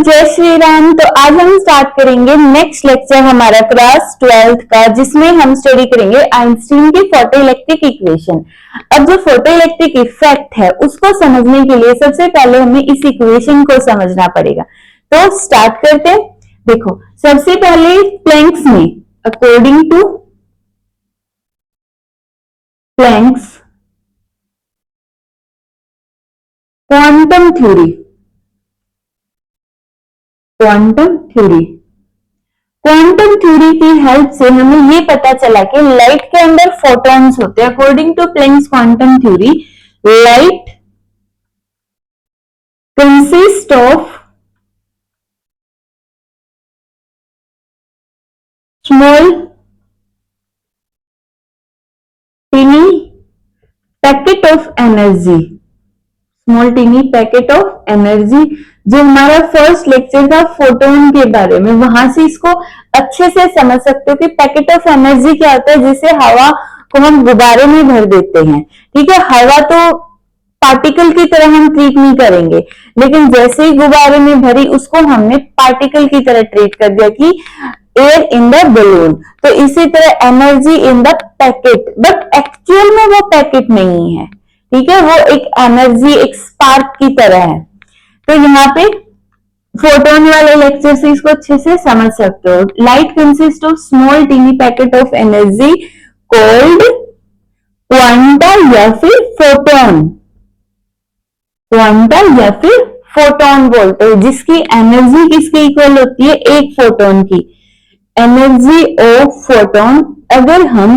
जय श्री राम। तो आज हम स्टार्ट करेंगे नेक्स्ट लेक्चर हमारा क्लास 12th का, जिसमें हम स्टडी करेंगे आइंस्टीन की फोटोइलेक्ट्रिक इक्वेशन। अब जो फोटोइलेक्ट्रिक इफेक्ट है उसको समझने के लिए सबसे पहले हमें इस इक्वेशन को समझना पड़ेगा। तो स्टार्ट करते हैं। देखो, सबसे पहले प्लैंक्स में according to Planck's quantum theory, quantum theory की हेल्प से हमें ये पता चला कि लाइट के अंदर फोटॉन्स होते हैं। According to Planck's quantum theory, light consist of small tiny packet of energy, small tiny packet of energy. जो हमारा फर्स्ट लेक्चर था फोटोन के बारे में, वहां से इसको अच्छे से समझ सकते हो कि पैकेट ऑफ एनर्जी क्या होता है। जैसे हवा को हम गुब्बारे में भर देते हैं, ठीक है। हवा तो पार्टिकल की तरह हम ट्रीट नहीं करेंगे, लेकिन जैसे ही गुब्बारे में भरी उसको हमने पार्टिकल की तरह ट्रीट कर दिया कि एयर इन द बलून। तो इसी तरह energy in the packet, but actual में वो पैकेट नहीं है, ठीक है। वो एक एनर्जी, एक स्पार्क की तरह है। तो यहाँ पे फोटोन वाले लेक्चर से इसको अच्छे से समझ सकते हो। Light consist of small tiny packet of energy called quanta या फिर फोटोन, क्वांटा या फिर फोटोन बोलते हैं, जिसकी एनर्जी किसके इक्वल होती है, एक फोटोन की। एनर्जी ऑफ फोटोन, अगर हम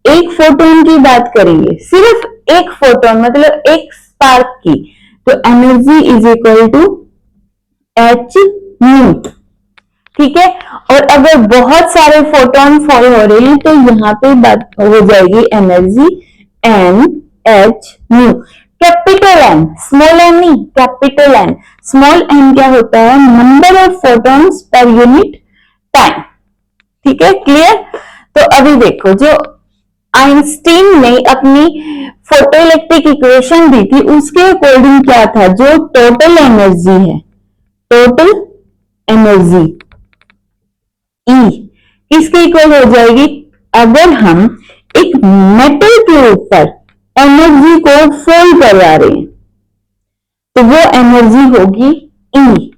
एक फोटोन की बात करेंगे, सिर्फ एक फोटोन मतलब एक स्पार्क की, तो energy is equal to h nu, ठीक है। और अगर बहुत सारे फोटोन फॉल हो रहे हैं तो यहाँ पे बात हो जाएगी energy N H nu. Capital N, small n नहीं, कैपिटल एन। स्मॉल एन क्या होता है, number of photons per unit time, ठीक है। क्लियर। तो अभी देखो, जो आइंस्टीन ने अपनी फोटोइलेक्ट्रिक इक्वेशन दी थी उसके अकॉर्डिंग क्या था, जो टोटल एनर्जी है, टोटल एनर्जी ई किसके इक्वल हो जाएगी, अगर हम एक मेटल के ऊपर एनर्जी को फोल्ड करवा रहे हैं तो वो एनर्जी होगी ई।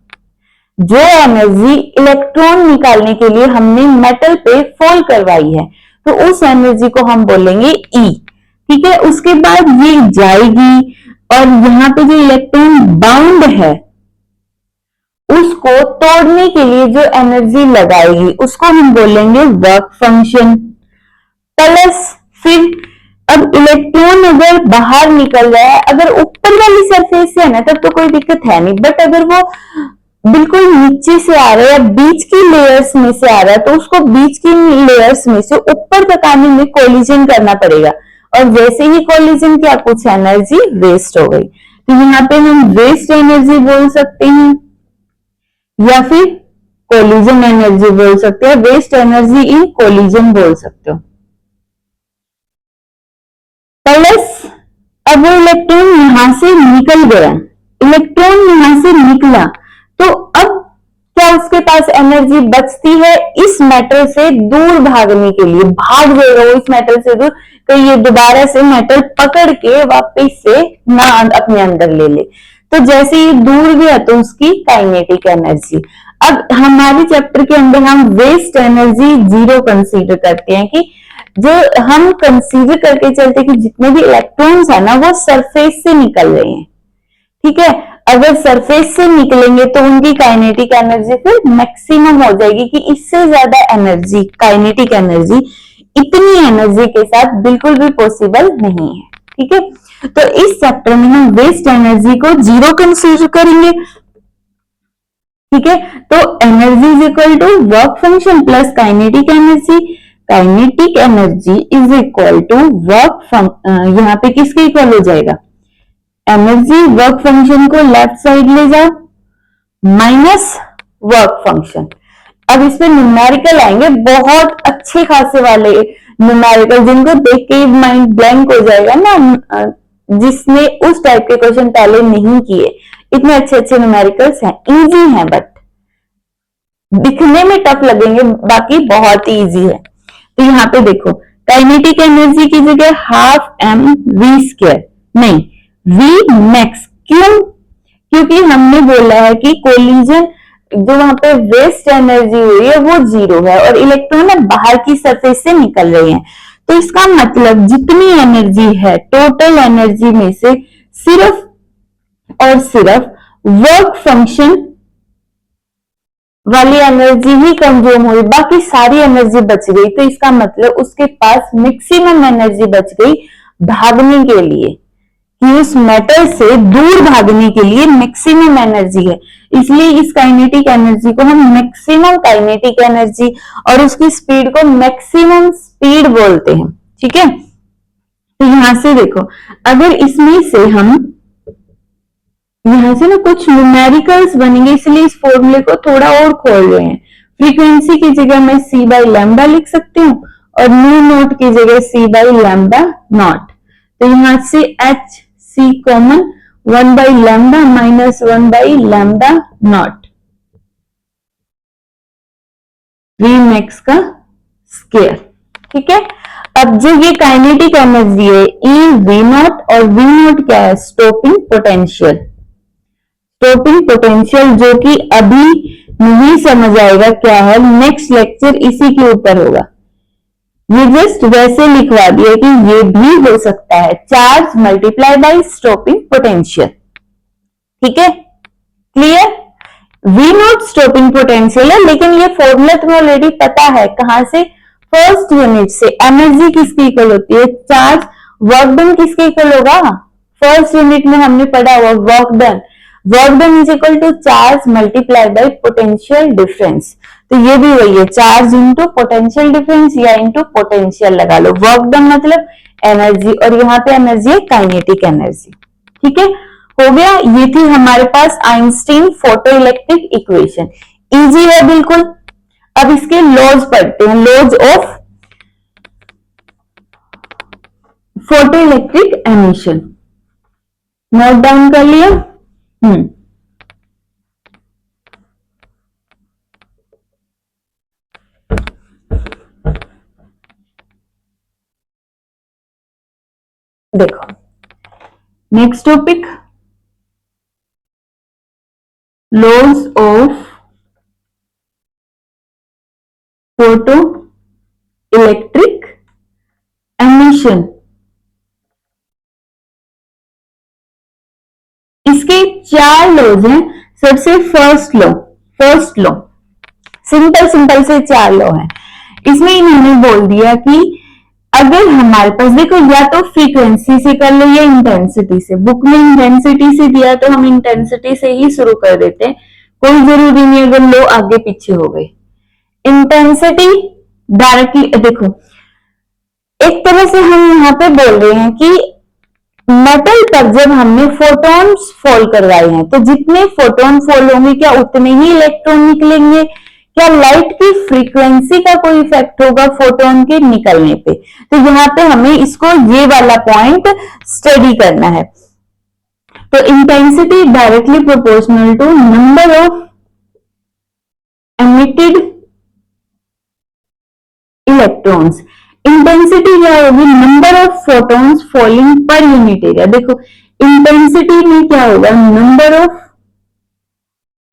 जो एनर्जी इलेक्ट्रॉन निकालने के लिए हमने मेटल पे फोल्ड करवाई है तो उस एनर्जी को हम बोलेंगे ई, ठीक है। उसके बाद ये जाएगी और यहाँ पे जो इलेक्ट्रॉन बाउंड है उसको तोड़ने के लिए जो एनर्जी लगाएगी उसको हम बोलेंगे वर्क फंक्शन। प्लस फिर अब इलेक्ट्रॉन अगर बाहर निकल रहा है, अगर ऊपर वाली सरफेस से है ना तब तो कोई दिक्कत है नहीं, बट अगर वो बिल्कुल नीचे से आ रहा है या बीच की लेयर्स में से आ रहा है तो उसको बीच की लेयर्स में से ऊपर तक आने में कोलिजन करना पड़ेगा। और जैसे ही कोलिजन किया कुछ एनर्जी वेस्ट हो गई, तो यहाँ पे हम वेस्ट एनर्जी बोल सकते हैं या फिर कोलिजन एनर्जी बोल सकते हैं। वेस्ट एनर्जी इन कोलिजन बोल सकते हो। प्लस अब वो इलेक्ट्रॉन यहां से निकल गया, इलेक्ट्रॉन यहां से निकला तो अब क्या उसके पास एनर्जी बचती है, इस मेटल से दूर भागने के लिए भाग जाएगा वो इस मेटल से दूर, तो ये दोबारा से मेटल पकड़ के वापस से ना अपने अंदर ले ले। तो जैसे ये दूर गया तो उसकी काइनेटिक एनर्जी। अब हमारे चैप्टर के अंदर हम वेस्ट एनर्जी जीरो कंसीडर करते हैं, कि जो हम कंसीडर करके चलते कि जितने भी इलेक्ट्रॉन्स है ना वो सरफेस से निकल रहे हैं, ठीक है। अगर सरफेस से निकलेंगे तो उनकी काइनेटिक एनर्जी फिर मैक्सिमम हो जाएगी, कि इससे ज्यादा एनर्जी, काइनेटिक एनर्जी इतनी एनर्जी के साथ बिल्कुल भी पॉसिबल नहीं है, ठीक है। तो इस चैप्टर में हम वेस्ट एनर्जी को जीरो कंसीडर करेंगे, ठीक है। तो energy is equal to work function plus kinetic energy. Kinetic energy is equal to work, यहाँ पे किसके इक्वल हो जाएगा, एनर्जी वर्क फंक्शन को लेफ्ट साइड ले जाओ माइनस वर्क फंक्शन। अब इसमें न्यूमेरिकल आएंगे, बहुत अच्छे खासे वाले न्यूमेरिकल, जिनको देख के माइंड ब्लैंक हो जाएगा ना, जिसने उस टाइप के क्वेश्चन पहले नहीं किए। इतने अच्छे अच्छे न्यूमेरिकल्स हैं, इजी हैं, बट दिखने में टफ लगेंगे, बाकी बहुत ही इजी है। तो यहाँ पे देखो काइनेटिक एनर्जी की जगह हाफ एम वी स्क्वायर, नहीं वी मैक्स। क्यों? क्योंकि हमने बोला है कि कोलिजन जो वहां पे वेस्ट एनर्जी हुई है वो जीरो है और इलेक्ट्रॉन बाहर की सरफेस से निकल रहे हैं। तो इसका मतलब जितनी एनर्जी है टोटल एनर्जी में से सिर्फ और सिर्फ वर्क फंक्शन वाली एनर्जी ही कंज्यूम हुई, बाकी सारी एनर्जी बच गई। तो इसका मतलब उसके पास मैक्सिमम एनर्जी बच गई भागने के लिए, कि उस मेटल से दूर भागने के लिए मैक्सिमम एनर्जी है। इसलिए इस काइनेटिक एनर्जी को हम मैक्सिमम काइनेटिक एनर्जी और उसकी स्पीड को मैक्सिमम स्पीड बोलते हैं। ठीक है, तो यहां से देखो अगर इसमें से हम यहां से ना कुछ न्यूमेरिकल्स बनेंगे, इसलिए इस फॉर्मूले को थोड़ा और खोल रहे हैं। फ्रीक्वेंसी की जगह मैं सी बाई लैम्बडा लिख सकती हूँ और न्यू नोट की जगह सी बाई लैम्बडा नॉट। तो यहां से h c common 1 by lambda minus 1 by lambda naught v max का स्क्वायर। ठीक है, अब जो ये काइनेटिक एनर्जी है ई वी नॉट, और वी नॉट क्या है? Stopping potential. स्टॉपिंग पोटेंशियल जो कि अभी नहीं समझ आएगा क्या है, नेक्स्ट लेक्चर इसी के ऊपर होगा। ये जस्ट वैसे लिखवा दिया कि ये भी हो सकता है charge multiply by stopping potential. ठीक है, clear? V naught stopping potential है, लेकिन ये फॉर्मूला तुम्हें ऑलरेडी पता है। कहां से? फर्स्ट यूनिट से। एनर्जी किसकी इक्वल होती है? चार्ज। वर्क डन किसके इक्वल होगा? फर्स्ट यूनिट में हमने पढ़ा हुआ work done. Work done is equal to charge multiply by potential difference. तो ये भी वही है, चार्ज इंटू पोटेंशियल डिफरेंस या इंटू पोटेंशियल लगा लो। वर्क डन मतलब एनर्जी, और यहाँ पे एनर्जी है काइनेटिक एनर्जी। ठीक है, हो गया। ये थी हमारे पास Einstein photo electric equation. Easy है बिल्कुल। अब इसके लॉज पढ़ते हैं, laws of photoelectric emission. Note down कर लिया? देखो next topic, laws of photoelectric emission. इसके 4 लॉज हैं। सबसे फर्स्ट लॉ सिंपल से 4 लॉ है। इसमें इन्होंने बोल दिया कि अगर हमारे पास, देखो या तो फ्रीक्वेंसी से कर लो या इंटेंसिटी से। बुक में इंटेंसिटी से दिया तो हम इंटेंसिटी से ही शुरू कर देते हैं, कोई जरूरी नहीं अगर लो आगे पीछे हो गए। इंटेंसिटी डायरेक्टली देखो, एक तरह से हम यहाँ पे बोल रहे हैं कि मेटल पर जब हमने फोटॉन्स फॉल करवाए हैं तो जितने फोटोन फॉल होंगे क्या उतने ही इलेक्ट्रॉन निकलेंगे? क्या लाइट की फ्रीक्वेंसी का कोई इफेक्ट होगा फोटोन के निकलने पे? तो यहाँ पे हमें इसको ये वाला पॉइंट स्टडी करना है। तो intensity directly proportional to number of emitted electrons. Intensity क्या होगी? Number of photons falling per unit area. देखो इंटेंसिटी में क्या होगा? Number of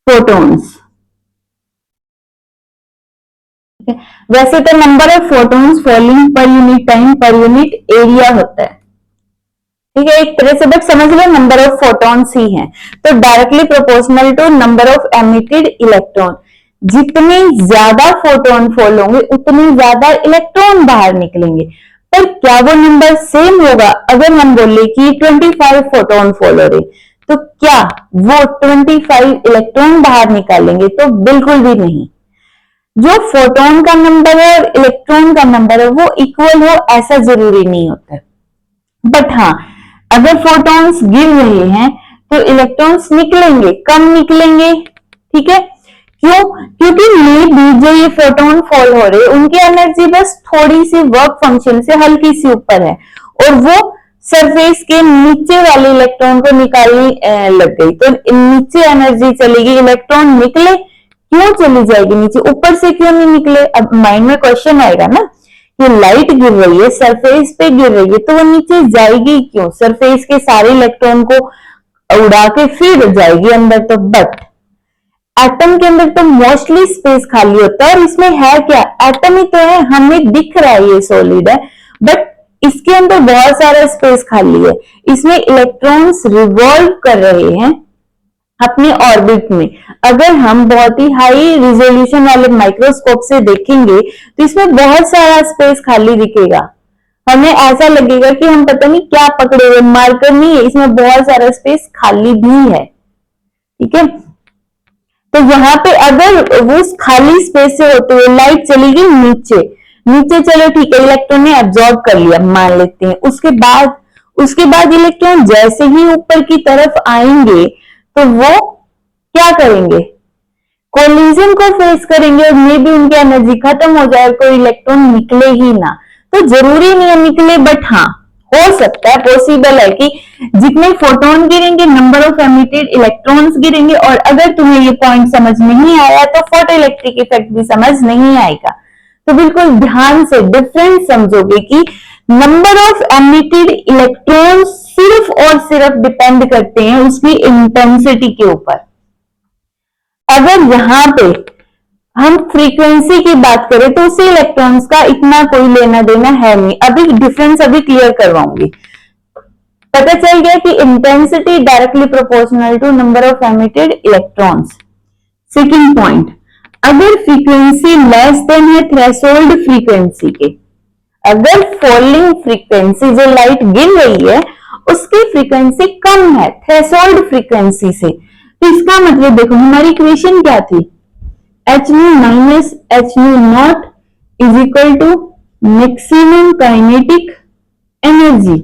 photons. वैसे तो number of photons falling per unit time per unit area होता है। ठीक है, एक तरह से बट समझ लो नंबर ऑफ फोटॉन्स ही है। तो directly proportional to number of emitted electron. जितने ज्यादा फोटोन फॉल होंगे उतने ज्यादा इलेक्ट्रॉन बाहर निकलेंगे। पर क्या वो नंबर सेम होगा? अगर हम बोले कि 25 फोटोन फॉल हो रहे तो क्या वो 25 इलेक्ट्रॉन बाहर निकालेंगे? तो बिल्कुल भी नहीं। जो फोटोन का नंबर है और इलेक्ट्रॉन का नंबर है वो इक्वल हो ऐसा जरूरी नहीं होता। बट हाँ, अगर फोटॉन्स गिर रहे हैं तो इलेक्ट्रॉन्स निकलेंगे, कम निकलेंगे। ठीक है, क्यों? क्योंकि मे बी जो ये फोटोन फॉल हो रहे उनकी एनर्जी बस थोड़ी सी वर्क फंक्शन से हल्की सी ऊपर है और वो सरफेस के नीचे वाले इलेक्ट्रॉन को निकालने लग गई, तो नीचे एनर्जी चलेगी, इलेक्ट्रॉन निकले क्यों चली जाएगी नीचे, ऊपर से क्यों नहीं निकले। अब माइंड में क्वेश्चन आएगा ना कि लाइट गिर रही है, सरफेस पे गिर रही है, तो वो नीचे जाएगी क्यों, सरफेस के सारे इलेक्ट्रॉन को उड़ा के फिर जाएगी अंदर। तो बट एटम के अंदर तो मोस्टली स्पेस खाली होता है, और इसमें है क्या, एटम ही तो है, हमें दिख रहा है ये सॉलिड है, बट इसके अंदर बहुत सारा स्पेस खाली है। इसमें इलेक्ट्रॉन्स रिवॉल्व कर रहे हैं अपनी ऑर्बिट में। अगर हम बहुत ही हाई रिजोल्यूशन वाले माइक्रोस्कोप से देखेंगे तो इसमें बहुत सारा स्पेस खाली दिखेगा, हमें ऐसा लगेगा कि हम पता नहीं क्या पकड़े हुए, मार्कर नहीं है, इसमें बहुत सारा स्पेस खाली भी है। ठीक है, तो यहाँ पे अगर वो खाली स्पेस से होते हुए लाइट चली गई नीचे, नीचे चलो ठीक है, इलेक्ट्रॉन ने एब्जॉर्ब कर लिया मान लेते हैं, उसके बाद इलेक्ट्रॉन जैसे ही ऊपर की तरफ आएंगे तो वो क्या करेंगे, कोलिजन को फेस करेंगे, और मे भी उनकी एनर्जी खत्म हो जाए, कोई इलेक्ट्रॉन निकले ही ना। तो जरूरी नहीं है निकले, बट हाँ हो सकता है, पॉसिबल है कि जितने फोटोन गिरेंगे नंबर ऑफ एमिटेड इलेक्ट्रॉन्स गिरेंगे। और अगर तुम्हें ये पॉइंट समझ नहीं आया तो फोटो इलेक्ट्रिक इफेक्ट भी समझ नहीं आएगा। तो बिल्कुल ध्यान से डिफरेंस समझोगे कि नंबर ऑफ एमिटेड इलेक्ट्रॉन्स सिर्फ और सिर्फ डिपेंड करते हैं उसकी इंटेंसिटी के ऊपर। अगर यहाँ पे हम फ्रीक्वेंसी की बात करें तो उसे इलेक्ट्रॉन्स का इतना कोई लेना देना है नहीं। अभी डिफरेंस अभी क्लियर करवाऊंगी। पता चल गया कि intensity directly proportional to number of emitted electrons. Second point, अगर फ्रीक्वेंसी लेस देन है थ्रेशोल्ड फ्रीक्वेंसी के, अगर फॉलिंग फ्रीक्वेंसी जो लाइट गिर रही है उसकी फ्रीक्वेंसी कम है थ्रेशोल्ड फ्रीक्वेंसी से, तो इसका मतलब देखो हमारी इक्वेशन क्या थी, h nu minus h nu naught is equal to maximum kinetic energy.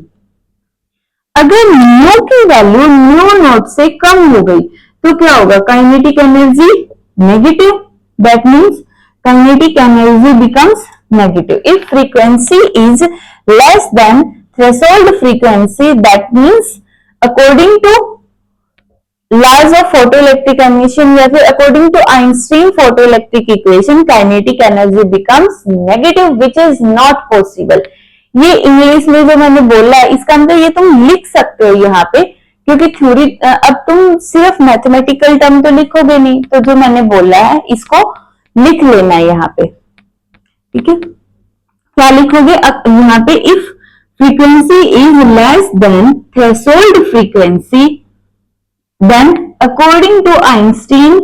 अगर न्यू की वैल्यू न्यू नॉट से कम हो गई तो क्या होगा, kinetic energy negative, that means kinetic energy becomes negative. If frequency is less than threshold frequency, that means according to laws of photoelectric emission या फिर according to Einstein photoelectric equation, kinetic energy becomes negative, which is not possible. ये English में जो मैंने बोला है इसका अंदर ये तुम लिख सकते हो यहाँ पे, क्योंकि थ्योरी अब तुम सिर्फ मैथमेटिकल टर्म तो लिखोगे नहीं, तो जो मैंने बोला है इसको लिख लेना है यहाँ पे। ठीक है, क्या लिखोगे अब यहाँ पे, if frequency is less than threshold frequency then according to Einstein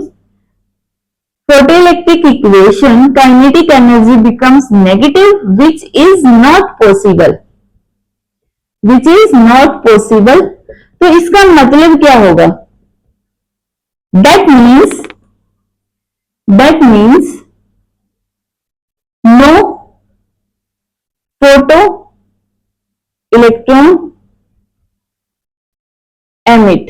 photoelectric equation kinetic energy becomes negative, which is not possible, which is not possible। तो इसका मतलब क्या होगा, that means no photo electron emit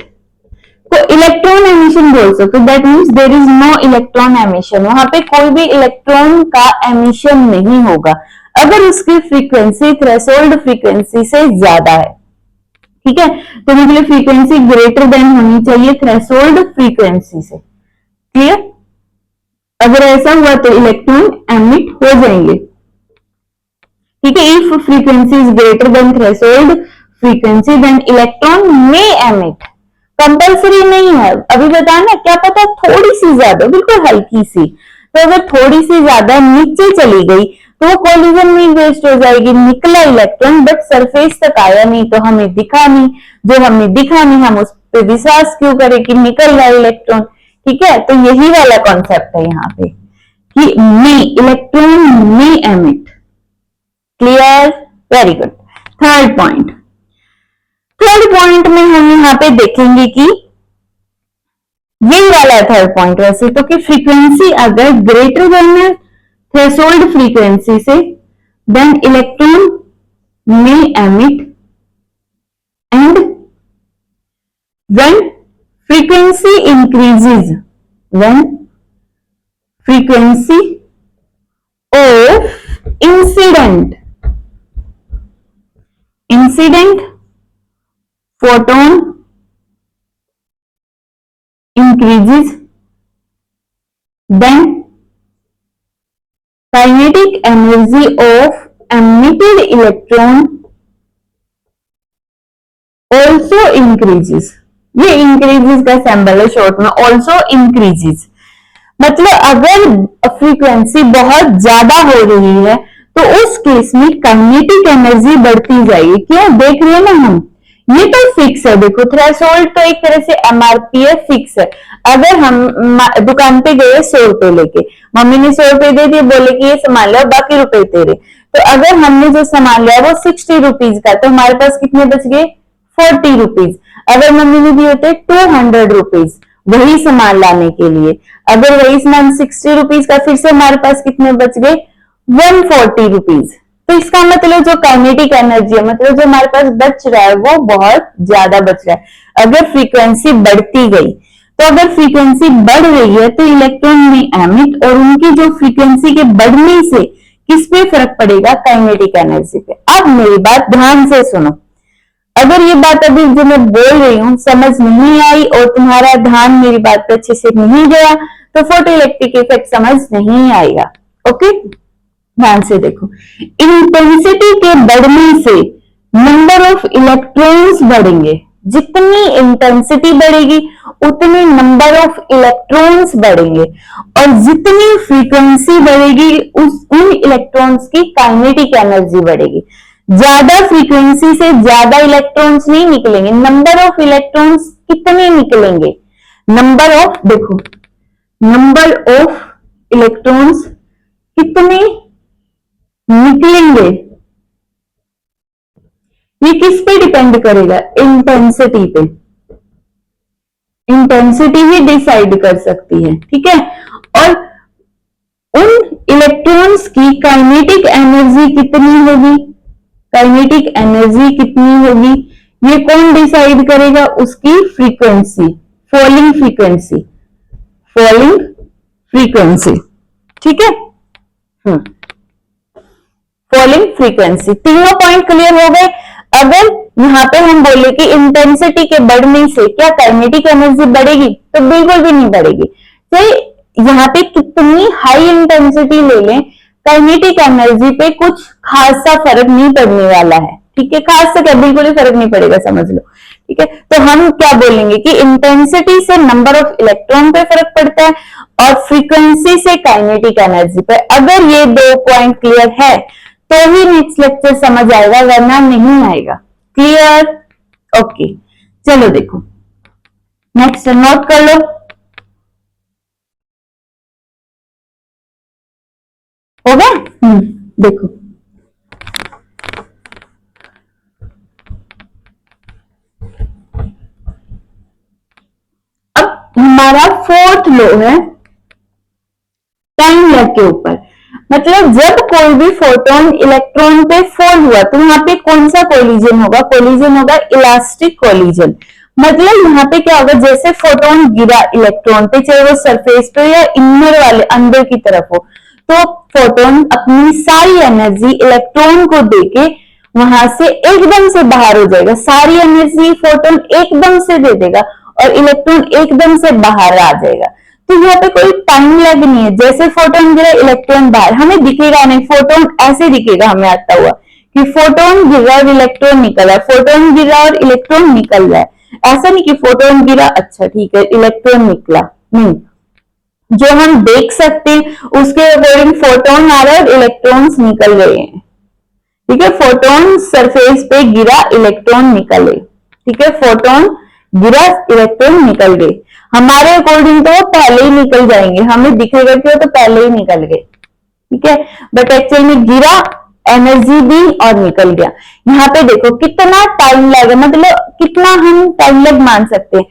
को electron emission बोल सकते, that means there is no electron emission, वहां पे कोई भी इलेक्ट्रॉन का एमिशन नहीं होगा अगर उसकी फ्रीक्वेंसी थ्रेशोल्ड फ्रीक्वेंसी से ज्यादा है। ठीक है, तो मतलब फ्रीक्वेंसी ग्रेटर देन होनी चाहिए थ्रेशोल्ड फ्रीक्वेंसी से। क्लियर, अगर ऐसा हुआ तो इलेक्ट्रॉन एमिट हो जाएंगे। ठीक है, if frequency is greater than threshold frequency then electron may emit, compulsory नहीं है, अभी बताना क्या पता थोड़ी सी ज्यादा, बिल्कुल हल्की सी, तो अगर थोड़ी सी ज्यादा नीचे चली गई तो वो कोलिजन में वेस्ट हो जाएगी, निकला इलेक्ट्रॉन बट सरफेस तक आया नहीं तो हमें दिखा नहीं, जो हमें दिखा नहीं हम उस पर विश्वास क्यों करें कि निकल रहा इलेक्ट्रॉन। ठीक है, तो यही वाला कॉन्सेप्ट है यहाँ पे कि may electron may emit. Clear, very good. Third point में हम यहाँ पे देखेंगे कि यही वाला है थर्ड पॉइंट वैसे तो, कि फ्रीक्वेंसी अगर ग्रेटर देन है थ्रेशोल्ड फ्रीक्वेंसी से then electron may emit, and when frequency increases, when frequency of incident photon increases, then kinetic energy of emitted electron also increases. ये increases का symbol है short में, also increases मतलब अगर frequency बहुत ज्यादा हो रही है तो उस केस में काइनेटिक एनर्जी बढ़ती जाएगी। क्यों? देख रहे हैं ना हम, ये तो फिक्स है। देखो थ्रेशोल्ड तो एक तरह से एमआरपी फिक्स है। अगर हम दुकान पे गए 100 रुपए लेके, मम्मी ने 100 रुपए दे दिए, बोले कि ये सामान लो बाकी रुपए तेरे, तो अगर हमने जो सामान लिया वो 60 रुपीज का, तो हमारे पास कितने बच गए? 40 रुपीज। अगर मम्मी ने दिए होते 200 रुपीज वही सामान लाने के लिए, अगर वही सामान 60 रुपीज का, फिर से हमारे पास कितने बच गए? 140 रुपीज। तो इसका मतलब जो काइनेटिक एनर्जी है, मतलब जो हमारे पास बच रहा है वो बहुत ज्यादा बच रहा है अगर फ्रीक्वेंसी बढ़ती गई। तो अगर फ्रीक्वेंसी बढ़ रही है तो इलेक्ट्रॉन में एमिट, और उनकी जो फ्रीक्वेंसी के बढ़ने से किस पे फर्क पड़ेगा? काइनेटिक एनर्जी पे। अब मेरी बात ध्यान से सुनो, अगर ये बात अभी जो मैं बोल रही हूँ समझ नहीं आई और तुम्हारा ध्यान मेरी बात पे अच्छे से नहीं गया तो फोटो इलेक्ट्रिक इफेक्ट समझ नहीं आएगा। ओके, ध्यान से देखो, इंटेंसिटी के बढ़ने से नंबर ऑफ इलेक्ट्रॉन्स बढ़ेंगे। जितनी इंटेंसिटी बढ़ेगी उतनी नंबर ऑफ इलेक्ट्रॉन्स बढ़ेंगे, और जितनी फ्रीक्वेंसी बढ़ेगी उन इलेक्ट्रॉन्स की काइनेटिक एनर्जी बढ़ेगी। ज्यादा फ्रीक्वेंसी से ज्यादा इलेक्ट्रॉन्स नहीं निकलेंगे। नंबर ऑफ इलेक्ट्रॉन्स कितने निकलेंगे? नंबर ऑफ, देखो नंबर ऑफ इलेक्ट्रॉन्स कितने निकलेंगे ये किस पे डिपेंड करेगा? इंटेंसिटी पे। इंटेंसिटी ही डिसाइड कर सकती है, ठीक है। और उन इलेक्ट्रॉन्स की काइनेटिक एनर्जी कितनी होगी? काइनेटिक एनर्जी कितनी होगी ये कौन डिसाइड करेगा? उसकी frequency, falling frequency, falling frequency, ठीक है। Falling frequency. तीनों पॉइंट क्लियर हो गए। अगर यहाँ पे हम बोले कि इंटेंसिटी के बढ़ने से क्या काइनेटिक एनर्जी बढ़ेगी? तो बिल्कुल भी नहीं बढ़ेगी। तो यहाँ पे कितनी हाई इंटेंसिटी ले लें, काइनेटिक एनर्जी पे कुछ खास सा फर्क नहीं पड़ने वाला है, ठीक है। खास सा क्या, बिल्कुल ही फर्क नहीं पड़ेगा, समझ लो, ठीक है। तो हम क्या बोलेंगे कि इंटेंसिटी से नंबर ऑफ इलेक्ट्रॉन पे फर्क पड़ता है और फ्रीक्वेंसी से काइनेटिक एनर्जी पे। अगर ये दो पॉइंट क्लियर है तो ही नेक्स्ट लेक्चर समझ आएगा, वरना नहीं आएगा। क्लियर? ओके, चलो देखो नेक्स्ट नोट कर लो। हो गया? देखो अब हमारा फोर्थ लॉ है टाइम लैग के ऊपर। मतलब जब कोई भी फोटोन इलेक्ट्रॉन पे फॉल हुआ तो यहाँ पे कौन सा कोलिजन होगा? कोलिजन होगा इलास्टिक कोलिजन। मतलब यहाँ पे क्या होगा, जैसे फोटोन गिरा इलेक्ट्रॉन पे, चाहे वो सरफेस पे या इनर वाले अंदर की तरफ हो, तो फोटोन अपनी सारी एनर्जी इलेक्ट्रॉन को देके वहां से एकदम से बाहर हो जाएगा। सारी एनर्जी फोटोन एकदम से दे देगा और इलेक्ट्रॉन एकदम से बाहर आ जाएगा। तो यहाँ पे कोई टाइम लैग नहीं है। जैसे फोटोन गिरा इलेक्ट्रॉन बाहर, हमें दिखेगा नहीं, फोटोन ऐसे दिखेगा हमें आता हुआ कि फोटोन गिरा और इलेक्ट्रॉन निकला, फोटोन गिरा और इलेक्ट्रॉन निकल रहा है। ऐसा नहीं कि फोटोन गिरा, अच्छा ठीक है इलेक्ट्रॉन निकला, नहीं। जो हम देख सकते हैं उसके अकॉर्डिंग फोटोन आ रहा है और इलेक्ट्रॉन्स निकल रहे हैं, ठीक है। फोटोन सरफेस पे गिरा, इलेक्ट्रॉन निकले, ठीक है। फोटोन गिरा, इलेक्ट्रॉन निकल गए। हमारे अकॉर्डिंग तो वो पहले ही निकल जाएंगे, हमें दिखेगा कि वो तो पहले ही निकल गए, ठीक है। बट एक्चुअल में गिरा, एनर्जी दी और निकल गया। यहाँ पे देखो कितना टाइम लगेगा, मतलब कितना हम टाइम लग मान सकते हैं।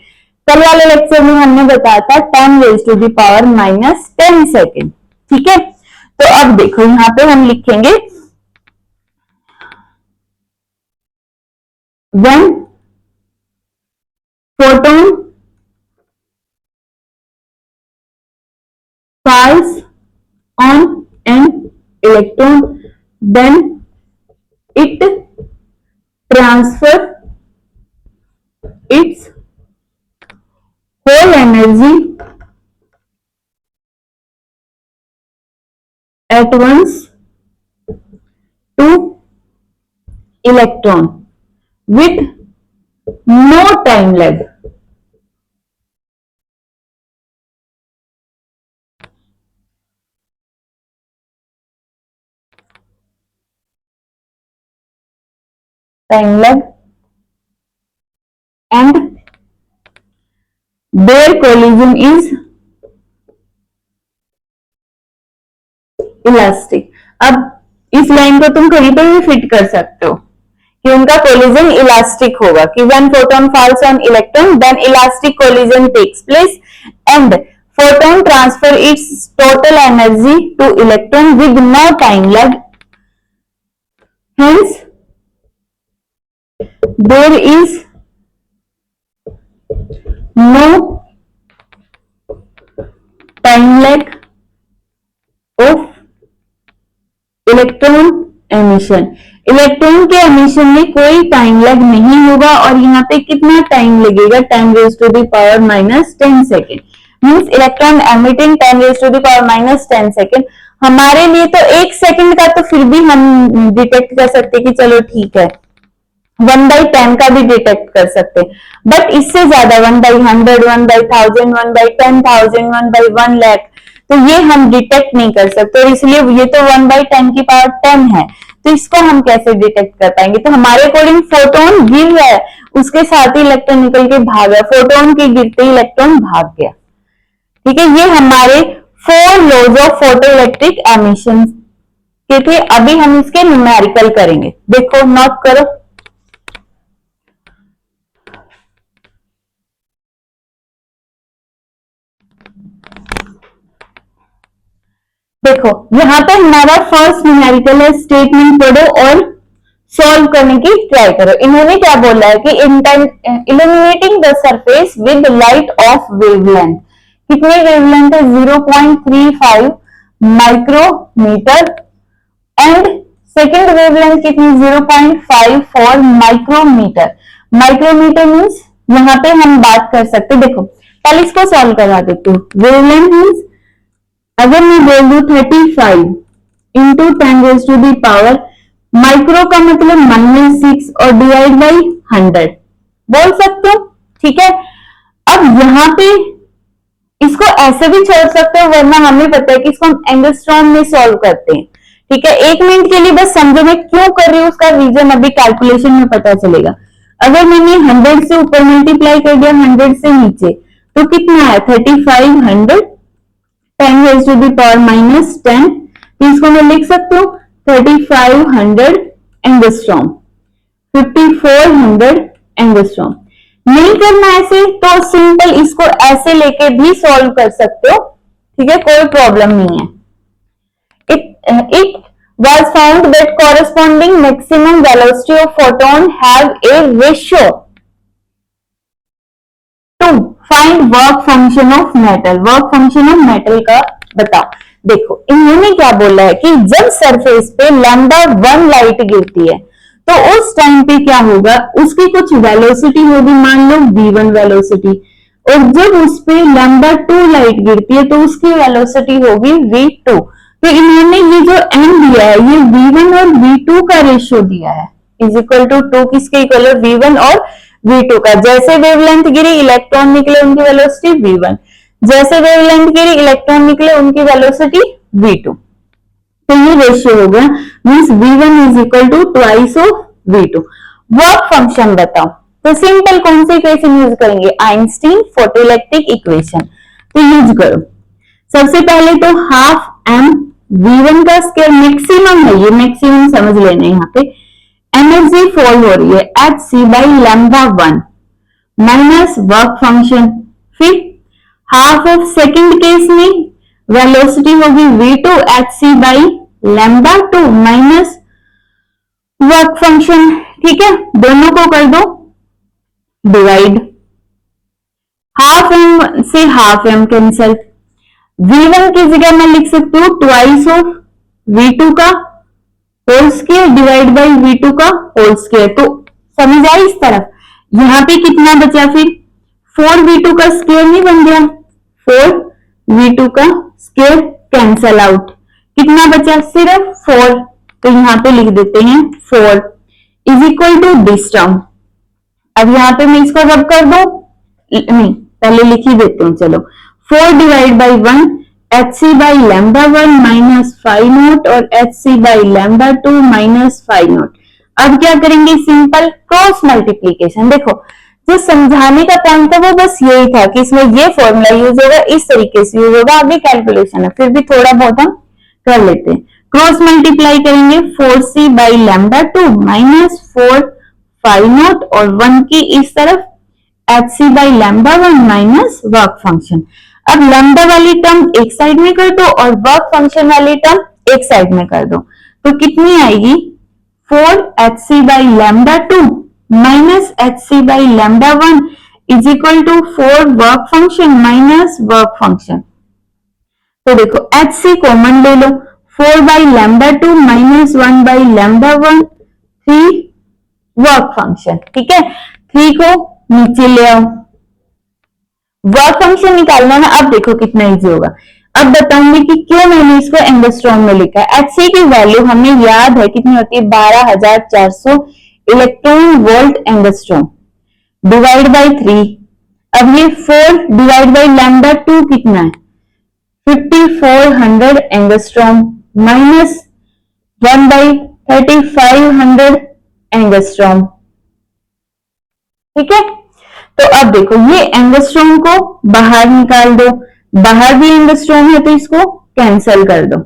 कल वाले लेक्चर में हमने बताया था 10⁻⁻10 सेकेंड, ठीक है। तो अब देखो यहाँ पे हम लिखेंगे when photon falls on an electron then it transfer its whole energy at once to electron with no time lag. Time lag and their collision is elastic. अब इस लाइन को तुम कहीं पर भी फिट कर सकते हो कि उनका कोलिजन इलास्टिक होगा कि when photon falls on electron then elastic collision takes place and photon transfer its total energy to electron with no time lag, hence there is no time lag of electron emission. Electron के emission में कोई time lag नहीं होगा और यहाँ पे कितना time लगेगा 10 raised to the power minus 10 second. Means electron emitting 10 raised to the power minus 10 second. हमारे लिए तो 1 सेकेंड का तो फिर भी हम डिटेक्ट कर सकते कि चलो ठीक है 1/10 का भी डिटेक्ट कर सकते, बट इससे ज्यादा 1/100, 1/1000, 1/10,000, 1/1 लाख तो ये हम डिटेक्ट नहीं कर सकते और इसलिए ये तो 1/10 की पावर 10 है तो इसको हम कैसे डिटेक्ट कर पाएंगे। तो हमारे अकॉर्डिंग फोटोन गिर रहा है उसके साथ ही इलेक्ट्रॉन निकल के भाग गया, फोटोन के गिरते ही इलेक्ट्रॉन भाग गया। ठीक है, ये हमारे 4 laws of photoelectric emission के थे। अभी हम इसके न्यूमेरिकल करेंगे, देखो नोट करो। देखो यहाँ पे हमारा फर्स्ट न्यूमेरिकल है, स्टेटमेंट पढ़ो और सॉल्व करने की ट्राई करो। इन्होंने क्या बोला है कि illuminating the surface with light of wavelength, कितने वेवलेंथ है 0.35 माइक्रोमीटर एंड सेकेंड वेवलेंथ कितनी 0.54 माइक्रोमीटर। माइक्रोमीटर मीन्स यहाँ पे हम बात कर सकते, देखो पहले इसको सॉल्व करवा देते हो। वेवलेंथ मीन्स अगर मैं बोल दू 35 into 10 raised to the power, micro का मतलब -6 और डिवाइड बाई 100 बोल सकते हो। ठीक है, अब यहाँ पे इसको ऐसे भी छोड़ सकते हो वरना हमें पता है कि इसको हम एंगस्ट्रॉम में सॉल्व करते हैं। ठीक है, 1 मिनट के लिए बस समझो मैं क्यों कर रही हूँ, उसका रीजन अभी कैलकुलेशन में पता चलेगा। अगर मैंने 100 से ऊपर मल्टीप्लाई कर दिया 100 से नीचे तो कितना है 3500 10 raised to the power minus 10, इसको मैं लिख सकती हूँ 3500 एंगस्ट्रॉम, 5400 एंगस्ट्रॉम। नहीं करना ऐसे तो सिंपल इसको ऐसे लेके भी सॉल्व कर सकते हो। ठीक है, कोई प्रॉब्लम नहीं है। It was found that corresponding maximum velocity of photon have a ratio to find work function of metal। Work function of metal का बताओ। देखो इन्होंने क्या बोला है कि जब सरफेस पे λ1 लाइट गिरती है तो उस टाइम पे क्या होगा, उसकी कुछ वेलोसिटी होगी, मान लो v1 वेलोसिटी, और जब उस पे λ2 लाइट गिरती है तो उसकी वेलोसिटी होगी v2। तो इन्होंने ये जो m दिया है ये v1 और v2 का रेशियो दिया है, इज इक्वल टू 2 किसके इक्वल है v1 और v2 का। जैसे वेवलेंथ गिरी इलेक्ट्रॉन निकले उनकी वेलोसिटी v1, जैसे वेवलेंथ गिरी इलेक्ट्रॉन निकले उनकी वेलोसिटी v2। तो ये रेशियो हो गया, means v1 is equal to twice of v2। Work function बताओ, तो सिंपल कौन सी इक्वेशन यूज करेंगे, आइंस्टीन फोटोइलेक्ट्रिक इक्वेशन। तो यूज करो, सबसे पहले तो हाफ m v1 का स्क्वायर मैक्सिमम है, ये मैक्सिमम समझ लेना है। यहाँ पे एनर्जी फॉल हो रही है hc by λ1 minus work function, फिर हाफ ऑफ सेकंड केस में वेलोसिटी होगी v2 hc by λ2 minus work function. ठीक है, दोनों को कर दो डिवाइड, हाफ m से हाफ m कैंसल, v1 की जगह मैं लिख सकती हूँ ट्वाइस ऑफ v2 का whole square divide by v2 का होल स्क्वायर। तो समझ आई इस तरफ। यहाँ पे कितना बचा फिर 4v2 का स्क्वायर नहीं बन गया, 4v2 का स्क्वायर कैंसल आउट, कितना बचा, सिर्फ 4, तो यहाँ पे लिख देते हैं 4 is equal to this term. अब यहाँ पे मैं इसको रब कर दो, नहीं पहले लिख ही देते हैं, चलो 4 divide by 1 HC by lambda 1 minus 5 note और HC by lambda 2 minus 5 note. अब क्या करेंगे, सिंपल क्रॉस मल्टीप्लीकेशन। देखो जो समझाने का पॉइंट था वो बस यही था कि इसमें ये फॉर्मूला यूज होगा, इस तरीके से यूज होगा, आगे कैलकुलेशन है, फिर भी थोड़ा बहुत हम कर लेते हैं। क्रॉस मल्टीप्लाई करेंगे 4C by lambda 2 minus 4 5 note और 1 की इस तरफ HC by lambda 1 minus work function. अब लैम्डा वाली टर्म एक साइड में कर दो और वर्क फंक्शन वाली टर्म एक साइड में कर दो, तो कितनी आएगी 4 HC by lambda 2 minus HC by lambda 1 is equal to 4 work function minus work function. तो देखो HC कॉमन ले लो, 4 by lambda 2 minus 1 by lambda 1 3 work function. ठीक है, 3 को नीचे ले आओ, वर्क फंक्शन निकालना ना। अब देखो कितना इजी होगा। अब बताऊंगी कि क्यों मैंने इसको एंगस्ट्रॉम में लिखा है। HC की वैल्यू हमें याद है कितनी होती है, 12400 electron volt angstrom divide by 3। अब ये 4 डिवाइड बाई लैम्डा 2 कितना है, 5400 एंगस्ट्रॉम माइनस 1 बाई 3500 एंगस्ट्रॉम। ठीक है, तो अब देखो ये एंगस्ट्रॉम को बाहर निकाल दो, बाहर भी एंगस्ट्रॉम है तो इसको कैंसिल कर दो।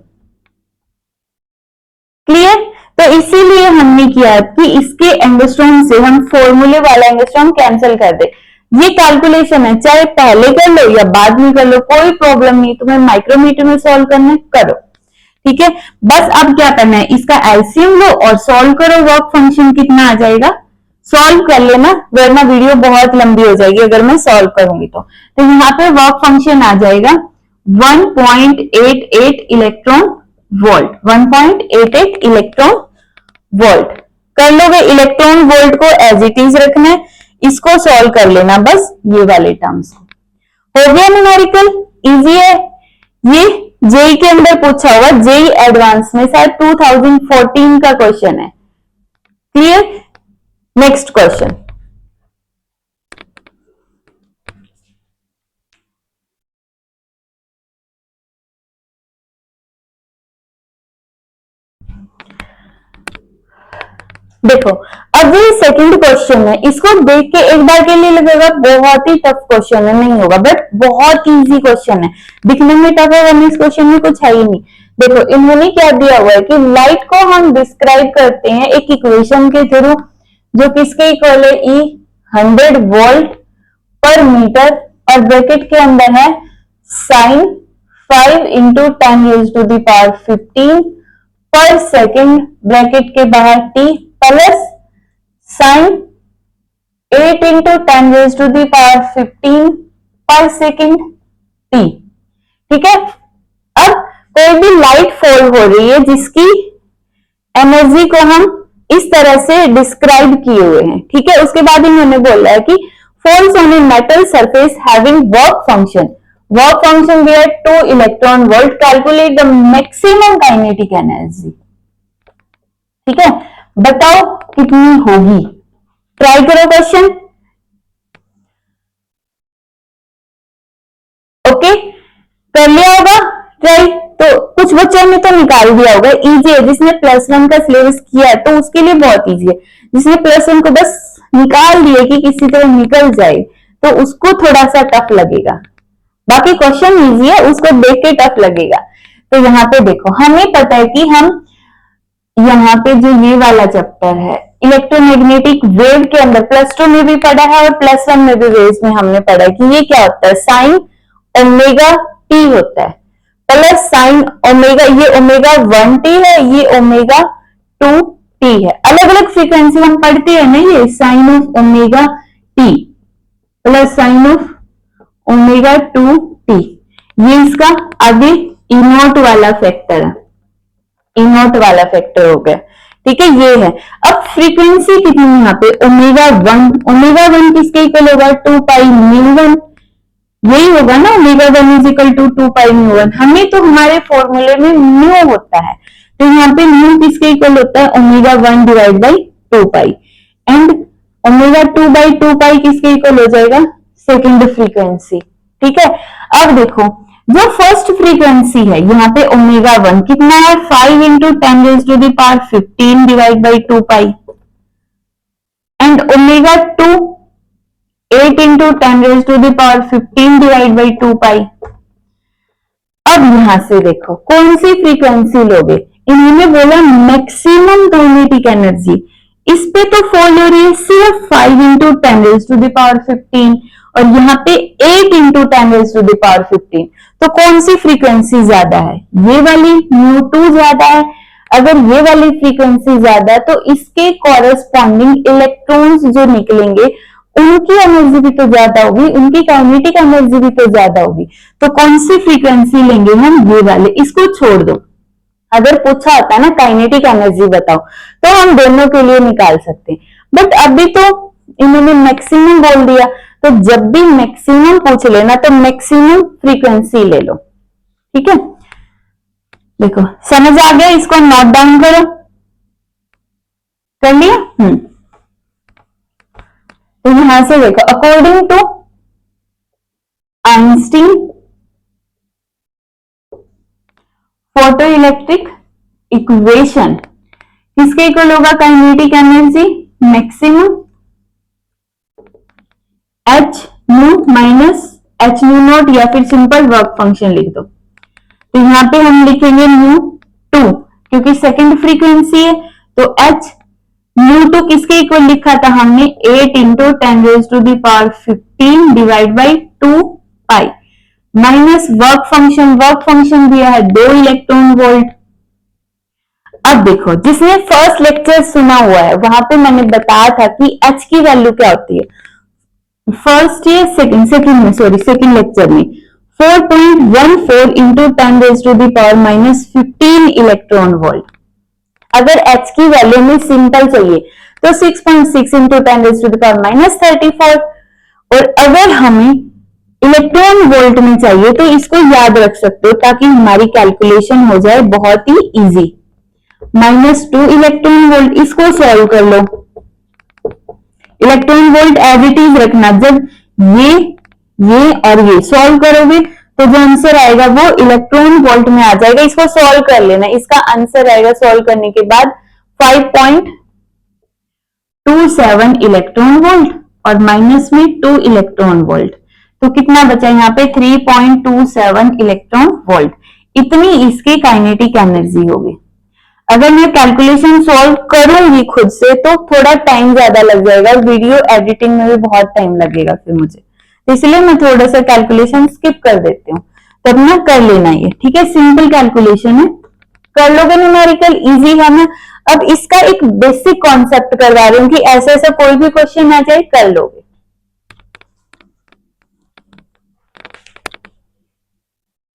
क्लियर, तो इसीलिए हमने किया कि इसके एंगस्ट्रॉम से हम फॉर्मूले वाला एंगस्ट्रॉम कैंसिल कर दे। ये कैलकुलेशन है, चाहे पहले कर लो या बाद में कर लो, कोई प्रॉब्लम नहीं। तुम्हें माइक्रोमीटर में सॉल्व करना है करो, ठीक है। बस अब क्या करना है, इसका एलसीएम लो और सॉल्व करो। वर्क फंक्शन कितना आ जाएगा, सॉल्व कर लेना, वरना वीडियो बहुत लंबी हो जाएगी अगर मैं सॉल्व करूंगी तो यहाँ पे वर्क फंक्शन आ जाएगा 1.88 इलेक्ट्रॉन वोल्ट, 1.88 इलेक्ट्रॉन वोल्ट। कर लोगे, इलेक्ट्रॉन वोल्ट को एज इट इज रखना है, इसको सॉल्व कर लेना बस ये वाले टर्म्स। हो गया न्यूमेरिकल, इजी है। ये जेई के अंदर पूछा हुआ, जेई एडवांस में शायद 2014 का क्वेश्चन है। Clear, next question. देखो अब ये सेकंड क्वेश्चन है, इसको देख के एक बार के लिए लगेगा बहुत ही टफ क्वेश्चन है, नहीं होगा, बट बहुत इजी क्वेश्चन है। दिखने में टफ है वरना इस क्वेश्चन में कुछ है ही नहीं। देखो इन्होंने क्या दिया हुआ है कि लाइट को हम डिस्क्राइब करते हैं एक इक्वेशन के थ्रू, जो किसके इक्वल है, E 100 वोल्ट पर मीटर और ब्रैकेट के अंदर है साइन 5 इंटू 10⁻15 पर सेकेंड, ब्रैकेट के बाहर t प्लस साइन 8 इंटू 10⁻15 पर सेकेंड t। ठीक है, अब कोई भी लाइट फॉल हो रही है जिसकी एनर्जी को हम इस तरह से डिस्क्राइब किए हुए हैं। ठीक है, उसके बाद इन्होंने बोला है कि falls on a metal surface having work function, work function भी है 2 electron volt, calculate the maximum kinetic energy. ठीक है, बताओ कितनी होगी, ट्राई करो क्वेश्चन। ओके, कर लिया होगा ट्राई, तो कुछ बच्चों ने तो निकाल दिया होगा। इजी है, जिसने +1 का सिलेबस किया है तो उसके लिए बहुत इजी है। जिसने +1 को बस निकाल दिए कि किसी तरह निकल जाए तो उसको थोड़ा सा टफ लगेगा। बाकी क्वेश्चन इजी है, उसको देख के टफ लगेगा। तो यहाँ पे देखो, हमें पता है कि हम यहाँ पे जो ये वाला चैप्टर है इलेक्ट्रोमैग्नेटिक वेव के अंदर +2 में भी पढ़ा है और +1 में भी वेव्स में हमने पढ़ा है कि ये क्या होता है, साइन ओमेगा टी होता है प्लस साइन ओमेगा, ये ओमेगा 1t है, ये ओमेगा 2t है। अलग अलग फ्रीक्वेंसी हम पढ़ते हैं ना, ये sine of omega t plus sine of omega 2t, ये इसका आगे इनोट वाला फैक्टर है, इनोट वाला फैक्टर हो गया। ठीक है, ये है। अब फ्रीक्वेंसी कितनी यहाँ पे, ओमेगा 1, ओमेगा 1 किसके इक्वल होगा, 2 पाई μ1 यही होगा ना, omega 1 is equal to 2 pi mu 1। हमें तो हमारे फॉर्मूले में म्यू होता है, तो यहाँ पे म्यू किसके इक्वल होता है, omega 1 divide by 2 pi, and omega 2 by 2 पाई किसके इक्वल हो जाएगा, सेकेंड फ्रीक्वेंसी। ठीक है, अब देखो जो फर्स्ट फ्रीक्वेंसी है यहाँ पे ओमेगा 1 कितना है, 5 into 10 raise to the power 15 divide by 2 pi, and omega 2 8 into 10 raise to the power 15 divide by 2 pi. अब यहां से देखो कौन सी फ्रीक्वेंसी लोगे, इन्होंने बोला मैक्सिमम काइनेटिक एनर्जी, इस पे तो फॉल हो रही है सिर्फ 5 into 10 raise to the power 15 और यहाँ पे 8 into 10 raise to the power 15, तो कौन सी फ्रीक्वेंसी ज्यादा है, ये वाली μ2 ज्यादा है। अगर ये वाली फ्रीक्वेंसी ज्यादा है तो इसके कॉरेस्पॉन्डिंग इलेक्ट्रॉन्स जो निकलेंगे उनकी एनर्जी भी तो ज्यादा होगी, उनकी काइनेटिक एनर्जी भी तो ज्यादा होगी, तो कौन सी फ्रीक्वेंसी लेंगे हम, ये वाले, इसको छोड़ दो। अगर पूछा होता है ना काइनेटिक एनर्जी बताओ तो हम दोनों के लिए निकाल सकते हैं, बट अभी तो इन्होंने मैक्सिमम बोल दिया, तो जब भी मैक्सिमम पूछ लेना तो मैक्सिमम फ्रीक्वेंसी ले लो। ठीक है, देखो समझ आ गया, इसको नोट डाउन करो, कर लिया। तो यहां से देखो according to Einstein photo electric equation किसके इक्वल होगा, kinetic energy maximum h mu minus h mu not, या फिर सिंपल वर्क फंक्शन लिख दो। तो यहाँ पे हम लिखेंगे म्यू 2 क्योंकि सेकंड फ्रीक्वेंसी है, तो एच म्यू 2 किसके इक्वल लिखा था हमने, 8 into 10 raise to the power 15 divide by 2 pi, minus work function दिया है 2 इलेक्ट्रॉन वोल्ट। अब देखो जिसने फर्स्ट लेक्चर सुना हुआ है वहां पे मैंने बताया था कि एच की वैल्यू क्या होती है, फर्स्ट या सेकंड लेक्चर में 4.14 into 10 raise to the power minus 15 electron volt. अगर एच की वैल्यू में सिंपल चाहिए तो 6.6 into 10 raise to the power minus 34, और अगर हमें इलेक्ट्रॉन वोल्ट में चाहिए तो इसको याद रख सकते हो ताकि हमारी कैलकुलेशन हो जाए बहुत ही इजी। -2 इलेक्ट्रॉन वोल्ट, इसको सॉल्व कर लो, electron volt as it is रखना, जब ये और ये सॉल्व करोगे तो जो आंसर आएगा वो इलेक्ट्रॉन वोल्ट में आ जाएगा। इसको सॉल्व कर लेना, इसका आंसर आएगा सॉल्व करने के बाद 5.27 इलेक्ट्रॉन वोल्ट और माइनस में 2 इलेक्ट्रॉन वोल्ट, तो कितना बचा यहाँ पे 3.27 इलेक्ट्रॉन वोल्ट। इतनी इसकी काइनेटिक एनर्जी होगी। अगर मैं कैलकुलेशन सॉल्व करूंगी खुद से तो थोड़ा टाइम ज्यादा लग जाएगा, वीडियो एडिटिंग में भी बहुत टाइम लगेगा फिर मुझे, तो इसलिए मैं थोड़ा सा कैलकुलेशन स्किप कर देती हूँ, तब ना कर लेना ये। ठीक है, सिंपल कैलकुलेशन है, कर लोगे, न्यूमेरिकल इजी है ना। अब इसका एक बेसिक कॉन्सेप्ट करवा रही हूँ कि ऐसा ऐसा कोई भी क्वेश्चन आ जाए कर लोगे।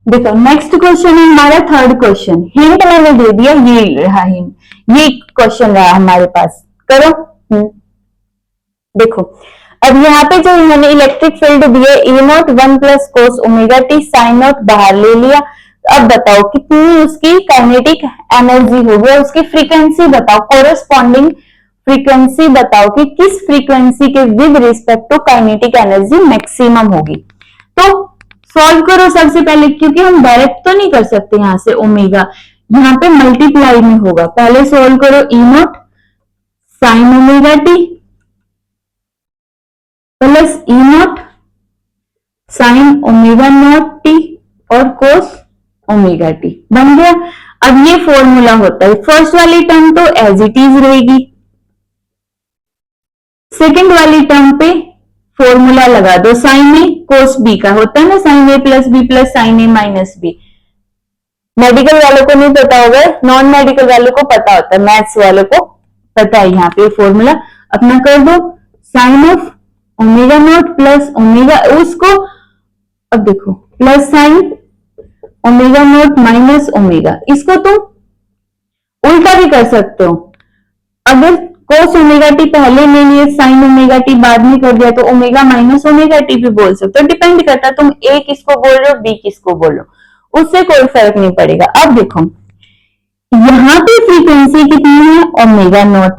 देखो नेक्स्ट क्वेश्चन है हमारा थर्ड क्वेश्चन, हिंट मैंने दे दिया, ये रहा हिंट, ये क्वेश्चन रहा हमारे पास, करो। देखो अब यहाँ पे जो इन्होंने इलेक्ट्रिक फील्ड दिए E not 1 plus cos omega t sine not बाहर ले लिया। अब बताओ कितनी उसकी काइनेटिक एनर्जी होगी और उसकी फ्रीक्वेंसी बताओ, कोरेस्पॉन्डिंग फ्रीक्वेंसी बताओ कि किस फ्रीक्वेंसी के with respect to kinetic energy maximum होगी। तो सॉल्व करो सबसे पहले, क्योंकि हम डायरेक्ट तो नहीं कर सकते, यहां से ओमेगा यहाँ पे मल्टीप्लाई में होगा। पहले सॉल्व करो E not sine omega t plus E not sign omega not T और कोस ओमेगा टी, बन गया। अब ये फॉर्मूला होता है, फर्स्ट वाली टर्म तो एज इट इज रहेगी, सेकंड वाली टर्म पे फॉर्मूला लगा दो, साइन ए कोस बी का होता है ना, साइन ए प्लस बी प्लस साइन ए माइनस बी। मेडिकल वालों को नहीं पता होगा, नॉन मेडिकल वालों को पता होता है, मैथ्स वालों को पता है। यहाँ पे फॉर्मूला अपना कर दो, sine of omega not plus omega, उसको अब देखो plus sine omega not minus omega, इसको तुम उल्टा भी कर सकते हो। अगर कोस ओमेगा टी पहले ले लिए, साइन ओमेगा टी बाद में कर दिया, तो ओमेगा माइनस ओमेगा टी भी बोल सकते हो, डिपेंड करता है तुम ए किसको बोल रहे हो, बी किसको बोल रहे हो, उससे कोई फर्क नहीं पड़ेगा। अब देखो यहाँ पे फ्रीक्वेंसी कितनी है, ओमेगा नॉट,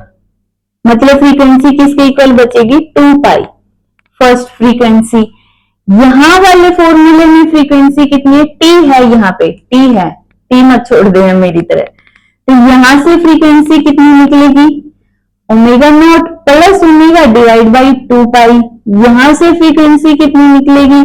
मतलब फ्रीक्वेंसी किसके इक्वल बचेगी, 2 पाई फर्स्ट फ्रीक्वेंसी। यहाँ वाले फॉर्मूले में फ्रीक्वेंसी कितनी है, टी है, यहाँ पे टी है, टी मत छोड़ देना मेरी तरह। तो यहां से फ्रीक्वेंसी कितनी निकलेगी, omega not plus omega divide by 2 पाई। यहां से फ्रीक्वेंसी कितनी निकलेगी,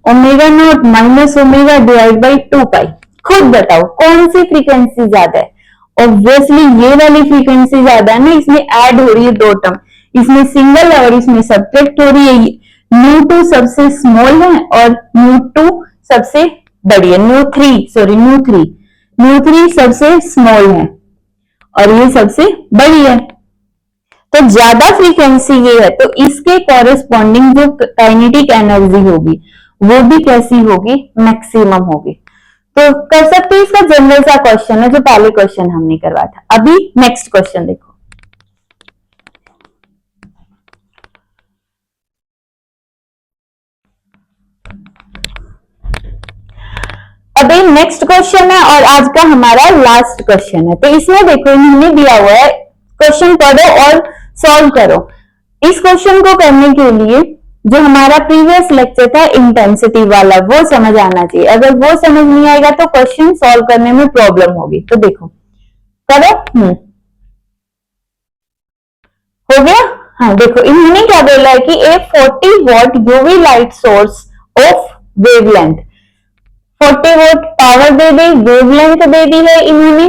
omega not minus omega divide by 2 पाई। खुद बताओ कौन सी फ्रीक्वेंसी ज्यादा है, ऑब्वियसली ये वाली फ्रीक्वेंसी ज्यादा है ना, इसमें ऐड हो रही है दो टर्म, इसमें सिंगल है और इसमें सब्ट्रैक्ट हो रही है। न्यू टू सबसे स्मॉल है और न्यू टू सबसे बड़ी है, न्यू थ्री सबसे स्मॉल है और ये सबसे बड़ी है। तो ज्यादा फ्रीक्वेंसी ये है, तो इसके कॉरेस्पॉन्डिंग जो काइनेटिक एनर्जी होगी वो भी कैसी होगी, मैक्सिमम होगी। तो कर सकते हैं, इसका जनरल सा क्वेश्चन है जो पहले क्वेश्चन हमने करवाया था। अभी नेक्स्ट क्वेश्चन देखो, अभी नेक्स्ट क्वेश्चन है और आज का हमारा लास्ट क्वेश्चन है। तो इसमें देखो इन्होंने दिया हुआ है, क्वेश्चन पढ़ो और सॉल्व करो। इस क्वेश्चन को करने के लिए जो हमारा प्रीवियस लेक्चर था इंटेंसिटी वाला वो समझ आना चाहिए, अगर वो समझ नहीं आएगा तो क्वेश्चन सॉल्व करने में प्रॉब्लम होगी। तो देखो करो, हो गया। हाँ देखो इन्होंने क्या बोला है कि a 40 watt UV light source of wavelength, 40 volt power दे दी, वेवलेंथ दे दी है इन्होंने।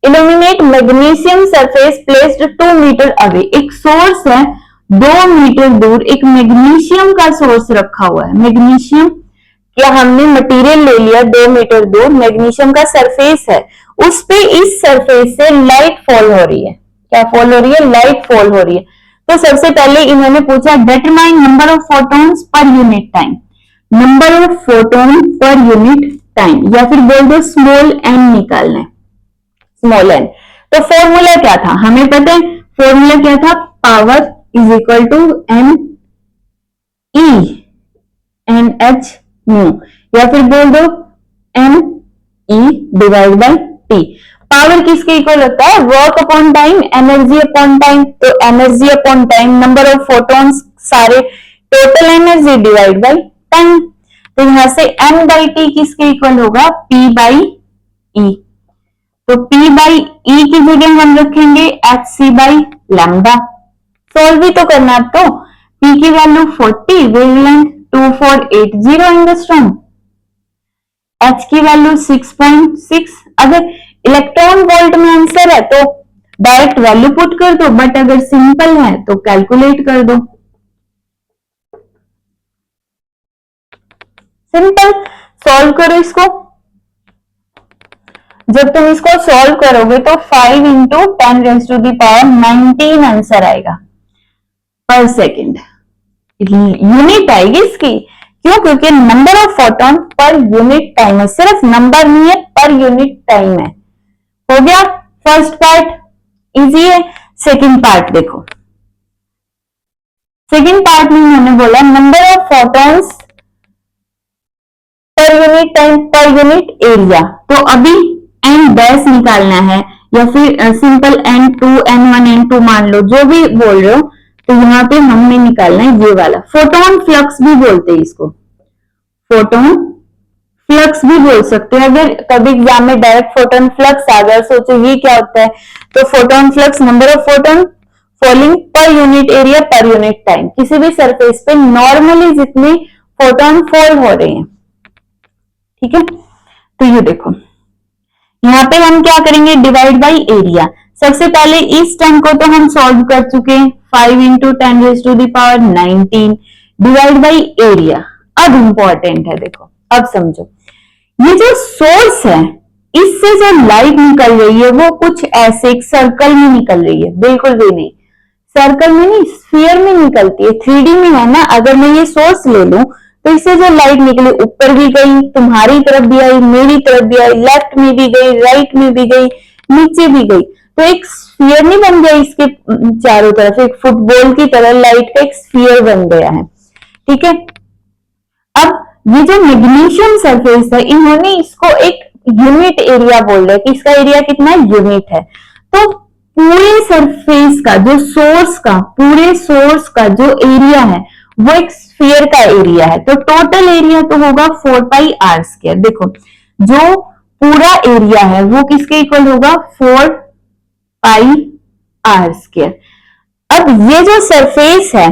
Illuminate magnesium surface placed 2 metre away, एक सोर्स है 2 मीटर दूर, एक मैग्नीशियम का सोर्स रखा हुआ है। मैग्नीशियम क्या हमने मटेरियल ले लिया 2 मीटर दूर, मैग्नीशियम का सरफेस है, उस पे इस सरफेस से लाइट फॉल हो रही है। क्या फॉल हो रही है, लाइट फॉल हो रही है। तो सबसे पहले इन्होंने पूछा determine number of photons per unit time, number of photon पर यूनिट टाइम, या फिर बोल दो स्मॉल एन निकालना है, स्मॉल एन। तो फॉर्मूला क्या था हमें पता है, फॉर्मूला क्या था, power is equal to N H nu, या फिर बोल दो N E divide by T. Power किसके इक्वल होता है, work upon time, energy upon time. तो energy upon time, number of photons सारे, total energy divide by time. तो यहां से m बाई टी किसके इक्वल होगा, p बाई ई। तो p बाई ई की जगह हम रखेंगे hc बाई लैम्डा। सॉल्व भी तो करना है, तो p की वैल्यू 40, वेवलेंथ 2480 एंगस्ट्रॉम, h की वैल्यू 6.6। अगर इलेक्ट्रॉन वोल्ट में आंसर है तो डायरेक्ट वैल्यू पुट कर दो, बट अगर सिंपल है तो कैलकुलेट कर दो। सिंपल, सॉल्व करो इसको। जब तुम इसको सॉल्व करोगे तो 5 इंटू 10⁻19 आंसर आएगा पर सेकेंड, यूनिट आएगी इसकी। क्यों, क्योंकि नंबर ऑफ फोटोन पर यूनिट टाइम है, सिर्फ नंबर नहीं है, पर यूनिट टाइम है। हो गया फर्स्ट पार्ट, इजी है। सेकेंड पार्ट देखो, सेकेंड पार्ट में उन्होंने बोला number of photons per unit time per unit area. तो अभी एन डैश निकालना है या फिर सिंपल n2 n1 n2 मान लो, जो भी बोल रहे हो। तो यहाँ पे हमने निकालना है ये वाला, फोटोन फ्लक्स भी बोलते हैं इसको, फोटोन फ्लक्स भी बोल सकते हैं। अगर कभी एग्जाम में डायरेक्ट फोटोन फ्लक्स आ गया, सोचो ये क्या होता है, तो photon flux number of photon falling per unit area पर यूनिट टाइम, किसी भी सरफेस पे नॉर्मली जितने फोटोन फॉल हो रहे हैं, ठीक है। तो ये देखो यहाँ पे हम क्या करेंगे, डिवाइड बाई एरिया। सबसे पहले इस टर्म को तो हम सॉल्व कर चुके हैं, 5 इंटू 10⁻19 डिवाइड बाई एरिया। अब इंपॉर्टेंट है, देखो अब समझो, ये जो सोर्स है इससे जो लाइट निकल रही है वो कुछ ऐसे एक सर्कल में निकल रही है, बिल्कुल भी नहीं सर्कल में नहीं, स्फीयर में निकलती है, 3D में है ना। अगर मैं ये सोर्स ले लूं तो इससे जो लाइट निकली ऊपर भी गई, तुम्हारी तरफ भी आई, मेरी तरफ भी आई, लेफ्ट में भी गई, राइट में भी गई, नीचे भी गई। तो एक स्फीयर नहीं बन गया इसके चारों तरफ, एक फुटबॉल की तरह लाइट का एक स्फीयर बन गया है। ठीक है, अब ये जो मैग्नीशियम सरफेस है, इन्होंने इसको एक यूनिट एरिया बोल रहे हैं कि इसका एरिया कितना यूनिट है। तो पूरे सरफेस का जो सोर्स का, पूरे सोर्स का जो एरिया है वो एक स्फीयर का एरिया है। तो टोटल एरिया तो होगा 4πr²। देखो जो पूरा एरिया है वो किसके इक्वल होगा, 4πr²। अब ये जो सरफेस है,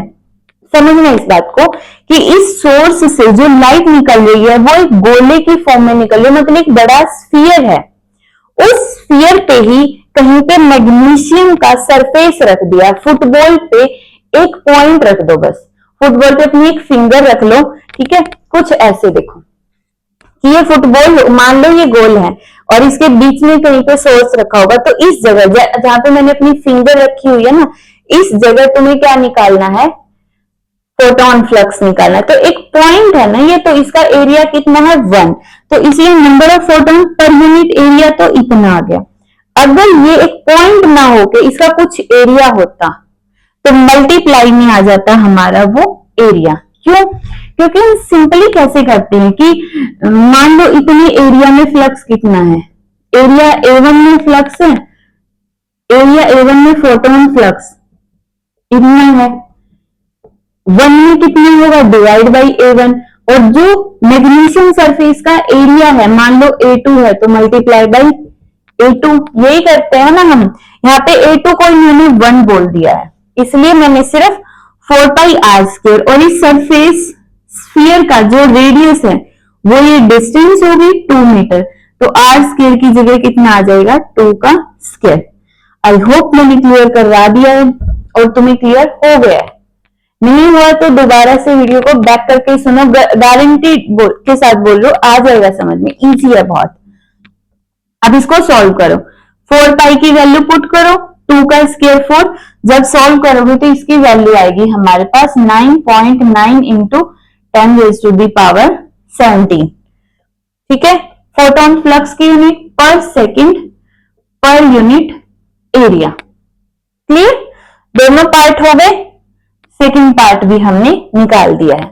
समझना इस बात को कि इस सोर्स से जो लाइट निकल रही है वो एक गोले की फॉर्म में निकल रही है, मतलब एक बड़ा स्फीयर है। उस स्फीयर पे ही कहीं पे मैग्नीशियम का सरफेस रख दिया। फुटबॉल पे एक पॉइंट रख दो, बस फुटबॉल पे अपनी एक फिंगर रख लो। ठीक है, कुछ ऐसे देखो कि ये फुटबॉल, मान लो ये गोल है और इसके बीच में कहीं पे सोर्स रखा होगा। तो इस जगह जहां पे मैंने अपनी फिंगर रखी हुई है ना, इस जगह तुम्हें क्या निकालना है, फोटोन फ्लक्स निकालना है। तो एक पॉइंट है ना ये, तो इसका एरिया कितना है 1, तो इसलिए नंबर ऑफ फोटोन पर यूनिट एरिया तो इतना आ गया। अगर ये एक पॉइंट ना हो के इसका कुछ एरिया होता तो मल्टीप्लाई में आ जाता हमारा वो एरिया। क्यों? क्योंकि हम सिंपली कैसे करते हैं कि मान लो इतने एरिया में फ्लक्स कितना है, एरिया A1 में फ्लक्स है, एरिया A1 में फोटोन फ्लक्स इतना है, 1 में कितना होगा, डिवाइड बाई A1। और जो मैग्नीशियम सरफेस का एरिया है, मान लो A2 है तो मल्टीप्लाई बाई A2। यही करते हैं ना हम। यहाँ पे A2 को इन्होंने 1 बोल दिया है, इसलिए मैंने सिर्फ 4πr²। और इस सरफेस स्फीयर का जो रेडियस है वो ये डिस्टेंस होगी 2 मीटर, तो r² की जगह कितना आ जाएगा, 2 का स्क्वायर। आई होप मैंने क्लियर करवा दिया है और तुम्हें क्लियर हो गया है। नहीं हुआ तो दोबारा से वीडियो को बैक करके सुनो, गारंटी के साथ बोल रहा हूं, आ जाएगा समझ में, इजी है बहुत। अब इसको सॉल्व करो, 4π की वैल्यू पुट करो, 2 का स्क्वायर 4। जब सॉल्व करोगे तो इसकी वैल्यू आएगी हमारे पास 9.9 इंटू 10⁻17। ठीक है, फोटोन फ्लक्स की यूनिट पर सेकंड पर यूनिट एरिया। क्लियर? दोनों पार्ट हो गए, सेकंड पार्ट भी हमने निकाल दिया है।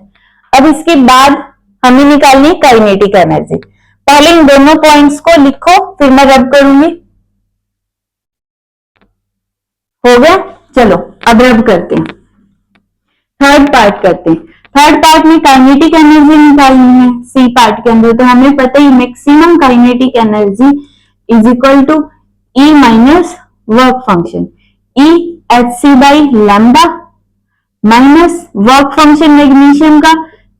अब इसके बाद हमें निकालनी है काइनेटिक एनर्जी। पहले इन दोनों पॉइंट्स को लिखो, फिर मैं रब करूंगी। हो गया? चलो अब रब करते हैं, थर्ड पार्ट करते हैं। थर्ड पार्ट में काइनेटिक एनर्जी निकालनी है सी पार्ट के अंदर। तो हमें पता ही maximum kinetic energy is equal to E minus work function, E hc by lambda minus work function magnesium का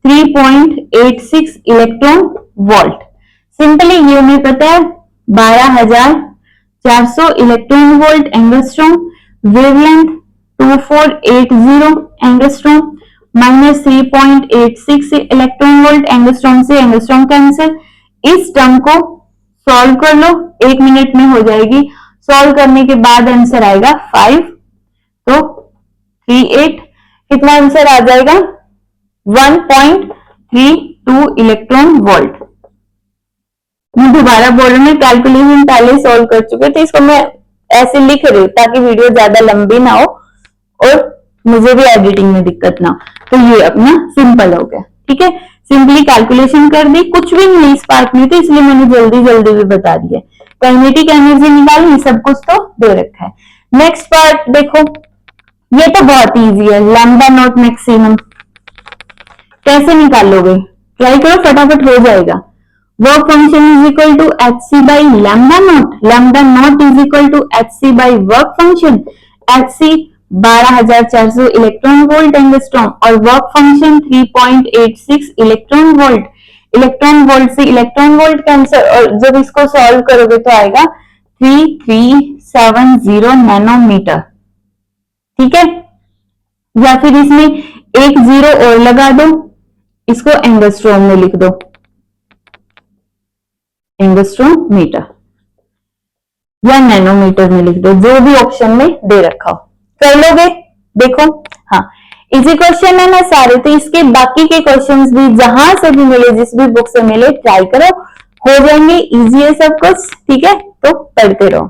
3.86 इलेक्ट्रॉन वोल्ट। सिंपली ये हमें पता है 12,400 electron volt angstrom, wavelength 2480 angstrom minus 3.86 electron volt. Angstrom से एंगस्ट्रॉम कैंसिल। इस term को solve कर लो, 1 minute में हो जाएगी। सॉल्व करने के बाद आंसर आएगा 5, तो 38 कितना आंसर आ जाएगा, 1.32 इलेक्ट्रॉन वोल्ट। मैं दोबारा बोल रही हूँ, कैलकुलेशन पहले सॉल्व कर चुके थे, इसको मैं ऐसे लिख रही हूँ ताकि वीडियो ज्यादा लंबी ना हो और मुझे भी एडिटिंग में दिक्कत ना हो। तो ये अपना सिंपल हो गया। ठीक है, सिंपली कैलकुलेशन कर दी, कुछ भी नहीं इस पार्ट में, तो इसलिए मैंने जल्दी जल्दी भी बता दिया। काइनेटिक एनर्जी निकालनी, सब कुछ तो दे रखा है। नेक्स्ट पार्ट देखो, ये तो बहुत इजी है, लैम्डा नॉट मैक्सिमम। कैसे निकालोगे, ट्राई करो, फटाफट हो जाएगा। Work function is equal to hc by lambda naught, lambda naught is equal to hc by work function. hc 12,400 electron volt angstrom और work function 3.86 electron volt. Electron volt से electron volt cancel, और जब इसको solve करोगे तो आएगा 3370 nanometre. ठीक है, या फिर इसमें एक 0 और लगा दो, इसको एंगस्ट्रॉम में लिख दो, एंगस्ट्रॉम मीटर या नैनोमीटर में लिख दो, जो भी ऑप्शन में दे रखा हो। कर लोगे? देखो, हाँ इजी क्वेश्चन है ना सारे, तो इसके बाकी के क्वेश्चंस भी जहां से भी मिले, जिस भी बुक से मिले, ट्राई करो, हो जाएंगे। इजी है सब कुछ। ठीक है, तो पढ़ते रहो।